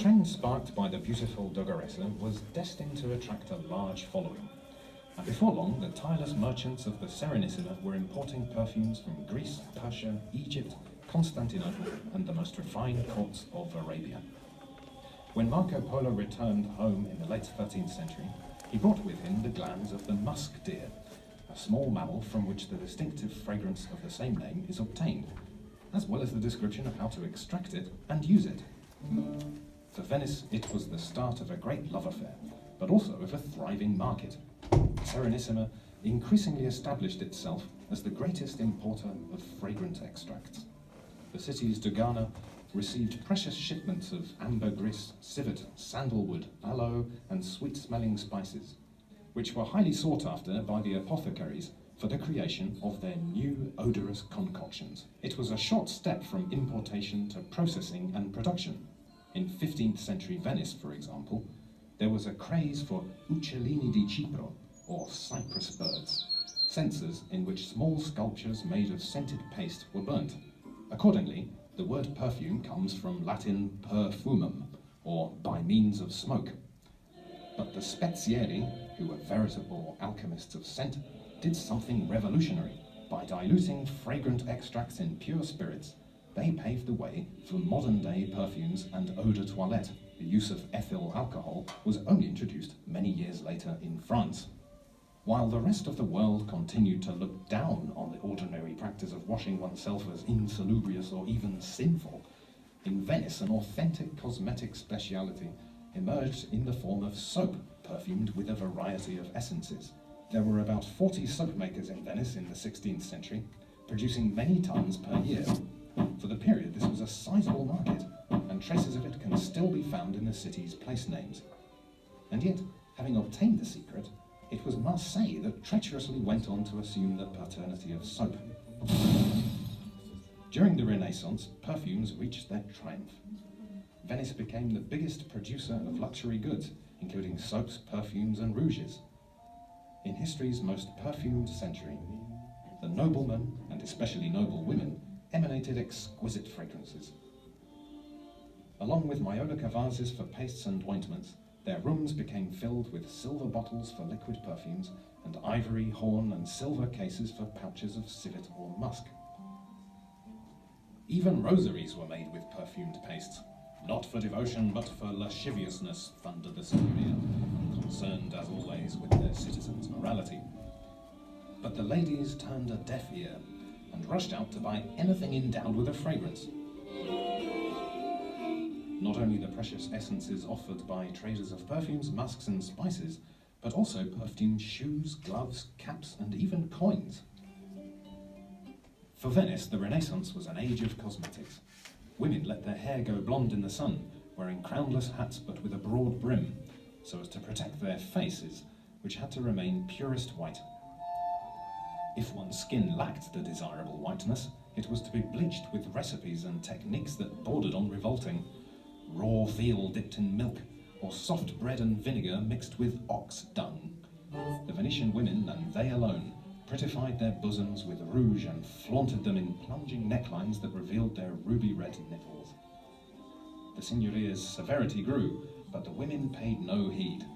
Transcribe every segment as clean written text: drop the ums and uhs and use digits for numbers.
trend sparked by the beautiful Dogaressa was destined to attract a large following. And before long, the tireless merchants of the Serenissima were importing perfumes from Greece, Persia, Egypt, Constantinople, and the most refined courts of Arabia. When Marco Polo returned home in the late 13th century, he brought with him the glands of the musk deer, a small mammal from which the distinctive fragrance of the same name is obtained, as well as the description of how to extract it and use it. For Venice, it was the start of a great love affair, but also of a thriving market. Serenissima increasingly established itself as the greatest importer of fragrant extracts. The city's Dogana received precious shipments of ambergris, civet, sandalwood, aloe, and sweet-smelling spices, which were highly sought after by the apothecaries for the creation of their new odorous concoctions. It was a short step from importation to processing and production. In 15th century Venice, for example, there was a craze for uccellini di cipro, or cypress birds, censers in which small sculptures made of scented paste were burnt. Accordingly, the word perfume comes from Latin perfumum, or by means of smoke. But the Spezieri, who were veritable alchemists of scent, did something revolutionary. By diluting fragrant extracts in pure spirits, they paved the way for modern-day perfumes and eau de toilette. The use of ethyl alcohol was only introduced many years later in France. While the rest of the world continued to look down on the ordinary practice of washing oneself as insalubrious or even sinful, in Venice an authentic cosmetic speciality emerged in the form of soap, perfumed with a variety of essences. There were about 40 soap makers in Venice in the 16th century, producing many tons per year. For the period, this was a sizable market, and traces of it can still be found in the city's place names. And yet, having obtained the secret, it was Marseille that treacherously went on to assume the paternity of soap. During the Renaissance, perfumes reached their triumph. Venice became the biggest producer of luxury goods, including soaps, perfumes, and rouges. In history's most perfumed century, the noblemen, and especially noble women, emanated exquisite fragrances. Along with maiolica vases for pastes and ointments, their rooms became filled with silver bottles for liquid perfumes and ivory, horn, and silver cases for pouches of civet or musk. Even rosaries were made with perfumed pastes, not for devotion but for lasciviousness, thundered the Signoria, concerned as always with their citizens' morality. But the ladies turned a deaf ear and rushed out to buy anything endowed with a fragrance. Not only the precious essences offered by traders of perfumes, musks, and spices, but also perfumed shoes, gloves, caps, and even coins. For Venice, the Renaissance was an age of cosmetics. Women let their hair go blonde in the sun, wearing crownless hats but with a broad brim, so as to protect their faces, which had to remain purest white. If one's skin lacked the desirable whiteness, it was to be bleached with recipes and techniques that bordered on revolting. Raw veal dipped in milk, or soft bread and vinegar mixed with ox dung. The Venetian women, and they alone, prettified their bosoms with rouge and flaunted them in plunging necklines that revealed their ruby-red nipples. The Signoria's severity grew, but the women paid no heed.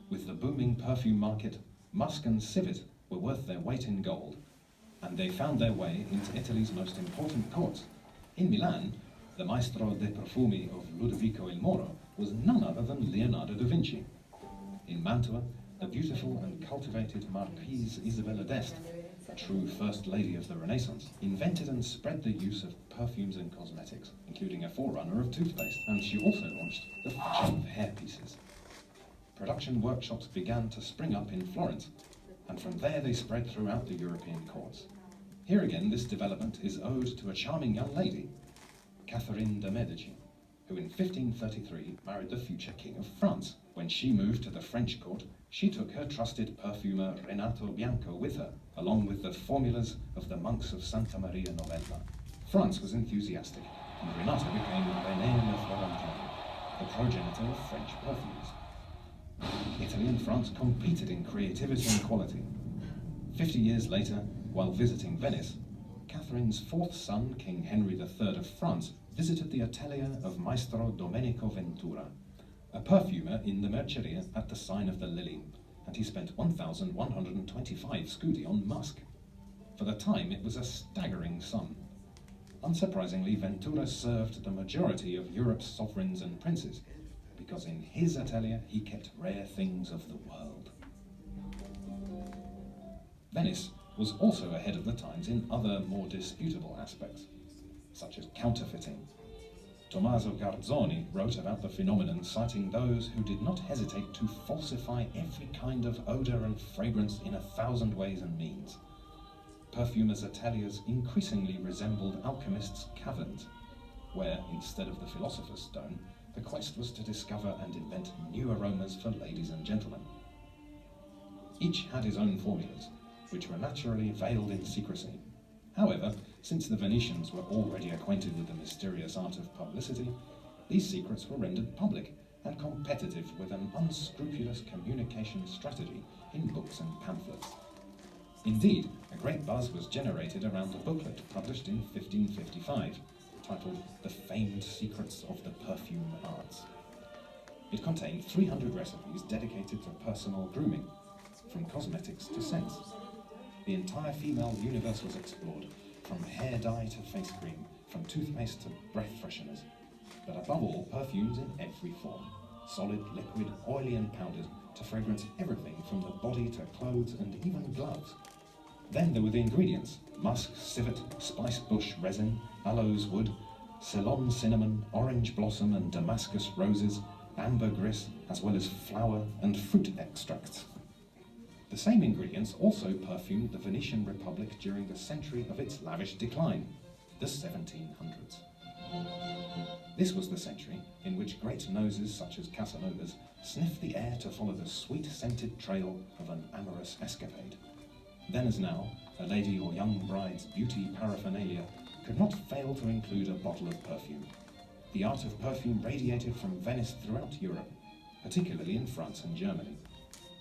With the booming perfume market, musk and civet were worth their weight in gold, and they found their way into Italy's most important courts. In Milan, the Maestro dei Profumi of Ludovico il Moro was none other than Leonardo da Vinci. In Mantua, the beautiful and cultivated Marquise Isabella d'Este, a true first lady of the Renaissance, invented and spread the use of perfumes and cosmetics, including a forerunner of toothpaste, and she also launched the fashion of hairpieces. Production workshops began to spring up in Florence, and from there they spread throughout the European courts. Here again, this development is owed to a charming young lady, Catherine de' Medici, who in 1533 married the future King of France. When she moved to the French court, she took her trusted perfumer Renato Bianco with her, along with the formulas of the monks of Santa Maria Novella. France was enthusiastic, and Renato became René le Florentin, the progenitor of French perfumes. Italy and France competed in creativity and quality. 50 years later, while visiting Venice, Catherine's fourth son, King Henry III of France, visited the atelier of Maestro Domenico Ventura, a perfumer in the Merceria at the Sign of the Lily, and he spent 1,125 scudi on musk. For the time, it was a staggering sum. Unsurprisingly, Ventura served the majority of Europe's sovereigns and princes, because in his atelier he kept rare things of the world. Venice was also ahead of the times in other more disputable aspects, such as counterfeiting. Tommaso Garzoni wrote about the phenomenon, citing those who did not hesitate to falsify every kind of odour and fragrance in 1,000 ways and means. Perfumers' ateliers increasingly resembled alchemists' caverns, where, instead of the philosopher's stone, the quest was to discover and invent new aromas for ladies and gentlemen. Each had his own formulas, which were naturally veiled in secrecy. However, since the Venetians were already acquainted with the mysterious art of publicity, these secrets were rendered public and competitive with an unscrupulous communication strategy in books and pamphlets. Indeed, a great buzz was generated around a booklet published in 1555, titled The Famed Secrets of the Perfume Arts. It contained 300 recipes dedicated to personal grooming, from cosmetics to scents. The entire female universe was explored, from hair dye to face cream, from toothpaste to breath fresheners, but above all, perfumes in every form, solid, liquid, oily and powdered, to fragrance everything from the body to clothes and even gloves. Then there were the ingredients: musk, civet, spice bush resin, aloes wood, Ceylon cinnamon, orange blossom and Damascus roses, ambergris, as well as flower and fruit extracts. The same ingredients also perfumed the Venetian Republic during the century of its lavish decline, the 1700s. This was the century in which great noses such as Casanova's sniffed the air to follow the sweet-scented trail of an amorous escapade. Then as now, a lady or young bride's beauty paraphernalia could not fail to include a bottle of perfume. The art of perfume radiated from Venice throughout Europe, particularly in France and Germany.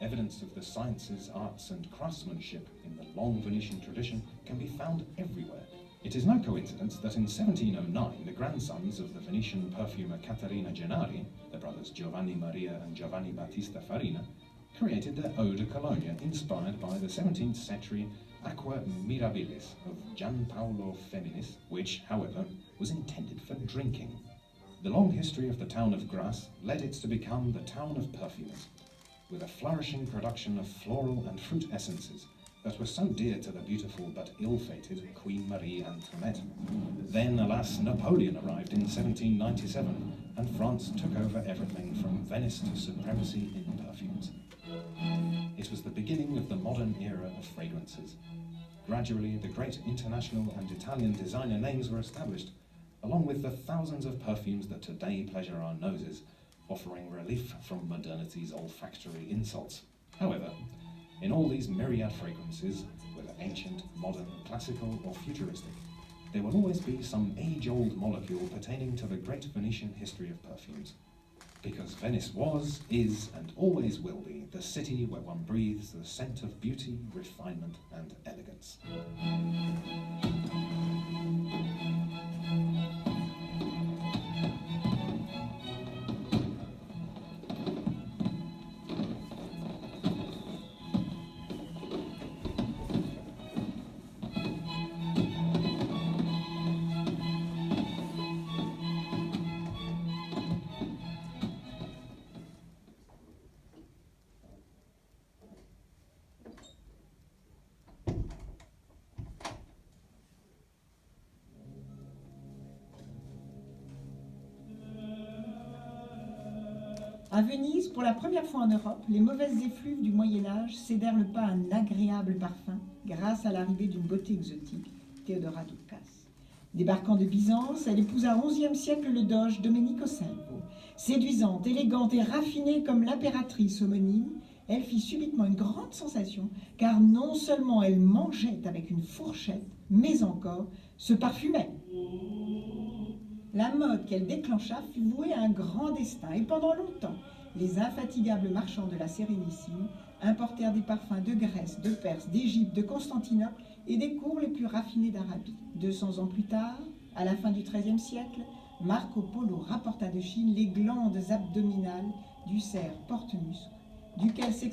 Evidence of the sciences, arts and craftsmanship in the long Venetian tradition can be found everywhere. It is no coincidence that in 1709 the grandsons of the Venetian perfumer Caterina Gennari, the brothers Giovanni Maria and Giovanni Battista Farina, created their eau de cologne inspired by the 17th century Aqua Mirabilis of Gianpaolo Feminis, which, however, was intended for drinking. The long history of the town of Grasse led it to become the town of perfumers, with a flourishing production of floral and fruit essences that were so dear to the beautiful but ill-fated Queen Marie Antoinette. Then, alas, Napoleon arrived in 1797, and France took over everything from Venice to supremacy in perfumes. It was the beginning of the modern era of fragrances. Gradually, the great international and Italian designer names were established, along with the thousands of perfumes that today pleasure our noses, offering relief from modernity's olfactory insults. However, in all these myriad fragrances, whether ancient, modern, classical or futuristic, there will always be some age-old molecule pertaining to the great Venetian history of perfumes. Because Venice was, is, and always will be the city where one breathes the scent of beauty, refinement, and elegance. À Venise, pour la première fois en Europe, les mauvaises effluves du Moyen-Âge cédèrent le pas à un agréable parfum grâce à l'arrivée d'une beauté exotique, Théodora Doukas. Débarquant de Byzance, elle épousa au XIe siècle le doge Domenico Salvo. Séduisante, élégante et raffinée comme l'impératrice homonyme, elle fit subitement une grande sensation, car non seulement elle mangeait avec une fourchette, mais encore se parfumait. La mode qu'elle déclencha fut vouée à un grand destin, et pendant longtemps, les infatigables marchands de la Sérénissime importèrent des parfums de Grèce, de Perse, d'Égypte, de Constantinople et des cours les plus raffinés d'Arabie. 200 ans plus tard, à la fin du XIIIe siècle, Marco Polo rapporta de Chine les glandes abdominales du cerf porte-musc, duquel s'extrait